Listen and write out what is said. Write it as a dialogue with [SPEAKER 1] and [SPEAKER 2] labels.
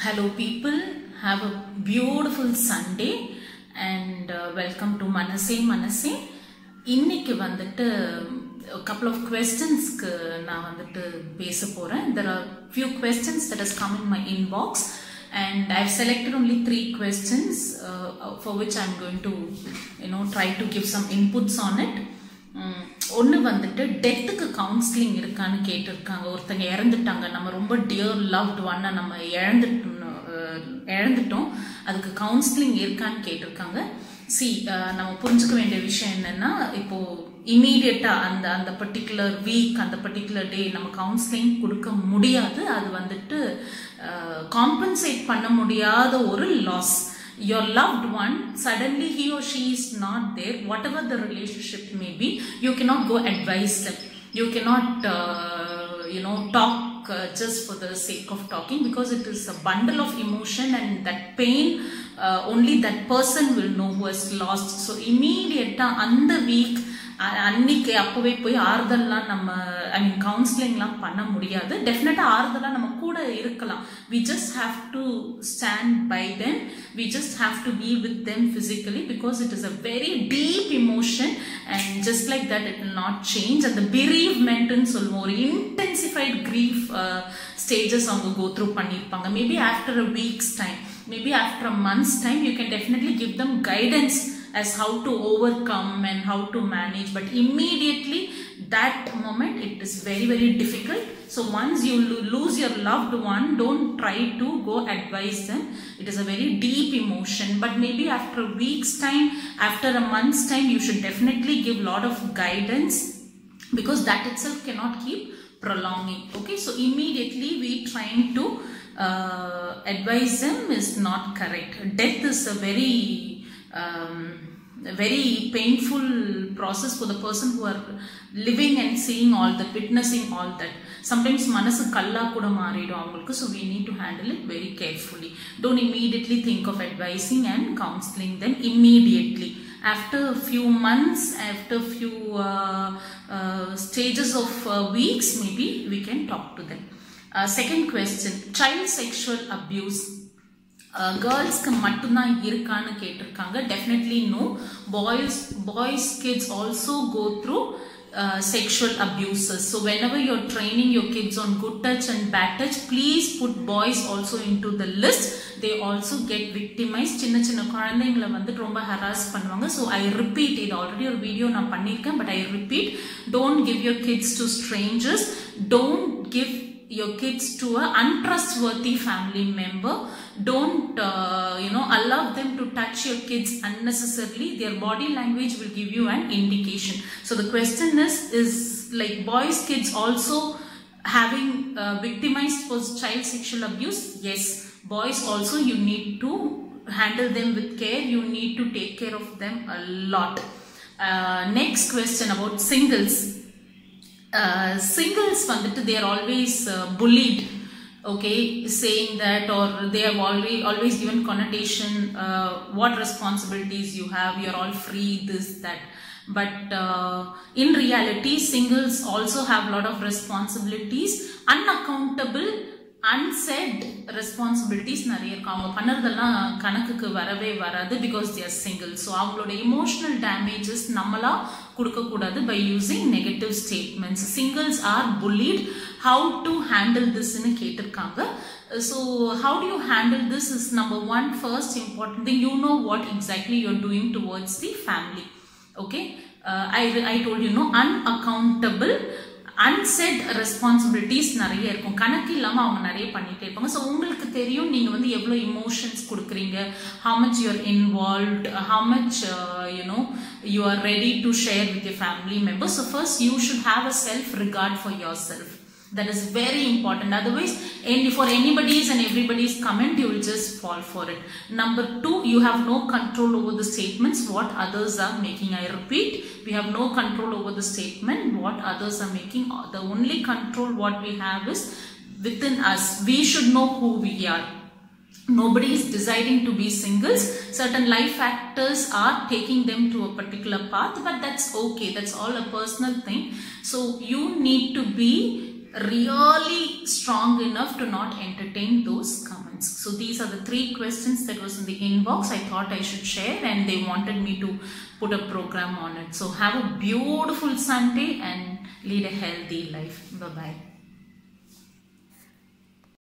[SPEAKER 1] Hello people, have a beautiful Sunday and welcome to Manase Manase. இன்னைக்கு வந்துட்டு a couple of questions நான் வந்துட்டு பேச போறேன். There are few questions that has come in my inbox and I've selected only 3 questions for which I'm going to try to give some inputs on it. ஒன்று வந்துட்டு டெத்துக்கு counselling இருக்கான்னு கேட்டிருக்காங்க. ஒருத்தங்க இறந்துட்டாங்க, நம்ம ரொம்ப டியர் லவ்ட் ஒன்னை நம்ம இழந்துட்டோம், அதுக்கு கவுன்சிலிங் இருக்கான்னு கேட்டிருக்காங்க. நம்ம புரிஞ்சுக்க வேண்டிய விஷயம் என்னன்னா, இப்போ இமீடியட்டா அந்த பர்டிகுலர் வீக் அந்த பர்டிகுலர் டே நம்ம கவுன்சிலிங் கொடுக்க முடியாது. அது வந்துட்டு காம்பன்சேட் பண்ண முடியாத ஒரு loss. Your loved one, suddenly he or she is not there, whatever the relationship may be, you cannot go advise them. You cannot talk just for the sake of talking, because it is a bundle of emotion and that pain only that person will know who has lost. So immediate on the week அன்னைக்கு அப்பவே போய் ஆறுதல்லாம் நம்ம கவுன்சிலிங்லாம் பண்ண முடியாது. டெஃபினட்டா ஆறுதலாம் நம்ம கூட இருக்கலாம். We just have to stand by them. We just have to be with them physically, because it is a very deep emotion and just like that it will not change. And the bereavement ன்னு சொல்லுவோம், ஒரு intensified grief stages அவங்க go through பண்ணிருப்பாங்க. Maybe after a week's time, maybe after a month's time, you can definitely give them guidance as how to overcome and how to manage, but immediately that moment it is very, very difficult. So once you lose your loved one, don't try to go advise them. It is a very deep emotion, but maybe after a week's time, after a month's time, you should definitely give a lot of guidance, because that itself cannot keep prolonging. Okay, so immediately we trying to advise them is not correct. Death is a very painful process for the person who are living and seeing all that, witnessing all that. Sometimes manasu kalla kuda maaridum avangalukku, so we need to handle it very carefully. Don't immediately think of advising and counseling them immediately. After a few months, after a few stages of weeks, maybe we can talk to them. Second question, child sexual abuse girlsக்கு மட்டும்தான் இருக்கான்னு கேட்டிருக்காங்க. Definitely no. Boys kids also go through sexual abuses. So whenever you're training your kids on good touch and bad touch, please put boys also into the list. They also get victimized. சின்ன குழந்தைங்களை வந்து ரொம்ப harass பண்ணுவாங்க. So I repeat, இது already ஒரு video நான் பண்ணியிருக்கேன், but I repeat, don't give your kids to strangers. Don't give your kids to an untrustworthy family member. Don't allow them to touch your kids unnecessarily. Their body language will give you an indication. So the question is like, boys kids also having victimized for child sexual abuse? Yes, boys also, you need to handle them with care. You need to take care of them a lot. Next question about singles. Singles vandittu, they are always bullied, okay, saying that, or they have always given connotation, what responsibilities you have, you are all free, this that. But in reality, singles also have a lot of responsibilities, unaccountable, unsaid responsibilities நிறைய இருக்கு. அவங்க பண்ணறதெல்லாம் கணக்குக்கு வரவே வராது, because they are single. So அவங்களோட emotional damages நம்மளா கொடுக்க கூடாது by using negative statements. Singles are bullied. How to handle this ன்னு கேட்டிருக்காங்க. So how do you handle this is number one, first important thing, you know what exactly you're doing towards the family. Okay, I told you, unaccountable, unsaid responsibilities நிறைய இருக்கும். கணக்கு இல்லாம அவங்க நிறைய பண்ணிட்டே இருப்பாங்க. ஸோ உங்களுக்கு தெரியும் நீங்க வந்து எவ்வளோ இமோஷன்ஸ் கொடுக்குறீங்க, how much you are involved, how much you are ready to share with your family members. So first you should have a self regard for yourself. That is very important. Otherwise, for anybody's and everybody's comment, you will just fall for it. Number 2, you have no control over the statements what others are making. I repeat, we have no control over the statement what others are making. The only control what we have is within us. We should know who we are. Nobody is deciding to be singles. Certain life factors are taking them to a particular path, but that's okay. That's all a personal thing. So you need to be really strong enough to not entertain those comments. So these are the 3 questions that was in the inbox. I thought I should share, and they wanted me to put a program on it. So have a beautiful Sunday and lead a healthy life. Bye bye.